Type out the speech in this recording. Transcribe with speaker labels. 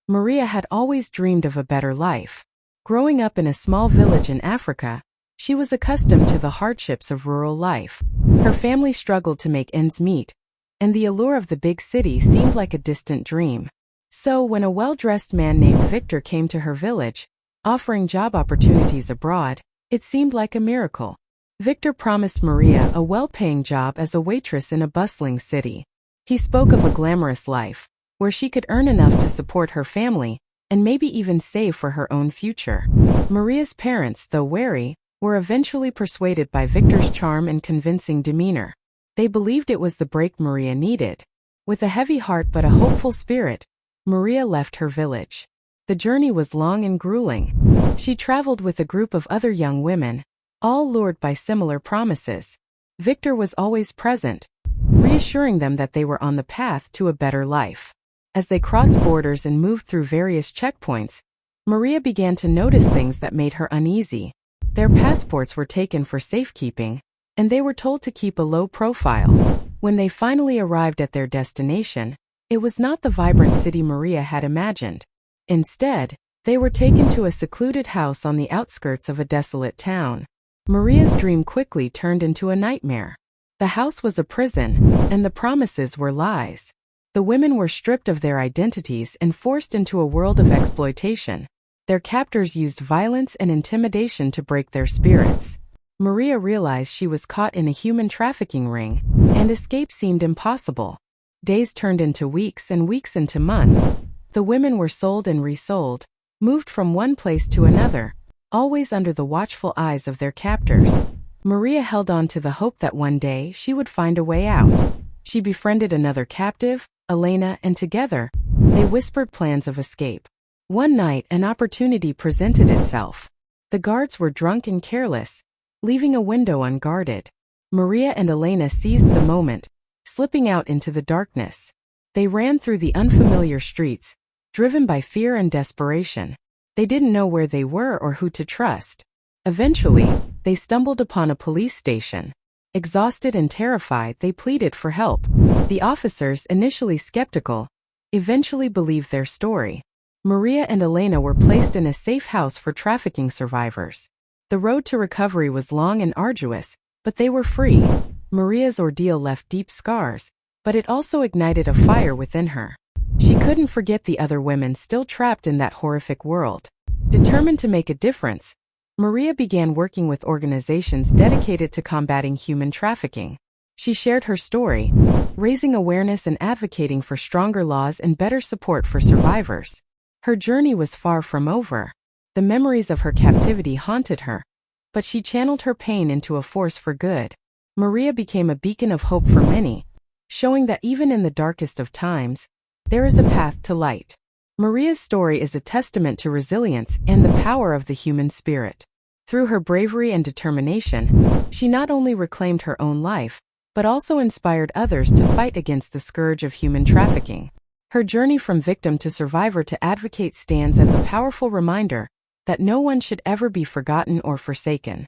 Speaker 1: Maria had always dreamed of a better life. Growing up in a small village in Africa, she was accustomed to the hardships of rural life. Her family struggled to make ends meet, and the allure of the big city seemed like a distant dream. So when a well-dressed man named Victor came to her village, offering job opportunities abroad, it seemed like a miracle. Victor promised Maria a well-paying job as a waitress in a bustling city. He spoke of a glamorous life, where she could earn enough to support her family, and maybe even save for her own future. Maria's parents, though wary, were eventually persuaded by Victor's charm and convincing demeanor. They believed it was the break Maria needed. With a heavy heart but a hopeful spirit, Maria left her village. The journey was long and grueling. She traveled with a group of other young women, all lured by similar promises. Victor was always present, reassuring them that they were on the path to a better life. As they crossed borders and moved through various checkpoints, Maria began to notice things that made her uneasy. Their passports were taken for safekeeping, and they were told to keep a low profile. When they finally arrived at their destination, it was not the vibrant city Maria had imagined. Instead, they were taken to a secluded house on the outskirts of a desolate town. Maria's dream quickly turned into a nightmare. The house was a prison, and the promises were lies. The women were stripped of their identities and forced into a world of exploitation. Their captors used violence and intimidation to break their spirits. Maria realized she was caught in a human trafficking ring, and escape seemed impossible. Days turned into weeks and weeks into months. The women were sold and resold, moved from one place to another, always under the watchful eyes of their captors. Maria held on to the hope that one day she would find a way out. She befriended another captive, Elena, and together, they whispered plans of escape. One night, an opportunity presented itself. The guards were drunk and careless, leaving a window unguarded. Maria and Elena seized the moment, slipping out into the darkness. They ran through the unfamiliar streets, driven by fear and desperation. They didn't know where they were or who to trust. Eventually, they stumbled upon a police station. Exhausted and terrified, they pleaded for help. The officers, initially skeptical, eventually believed their story. Maria and Elena were placed in a safe house for trafficking survivors. The road to recovery was long and arduous, but they were free. Maria's ordeal left deep scars, but it also ignited a fire within her. She couldn't forget the other women still trapped in that horrific world. Determined to make a difference, Maria began working with organizations dedicated to combating human trafficking. She shared her story, raising awareness and advocating for stronger laws and better support for survivors. Her journey was far from over. The memories of her captivity haunted her, but she channeled her pain into a force for good. Maria became a beacon of hope for many, showing that even in the darkest of times, there is a path to light. Maria's story is a testament to resilience and the power of the human spirit. Through her bravery and determination, she not only reclaimed her own life, but also inspired others to fight against the scourge of human trafficking. Her journey from victim to survivor to advocate stands as a powerful reminder that no one should ever be forgotten or forsaken.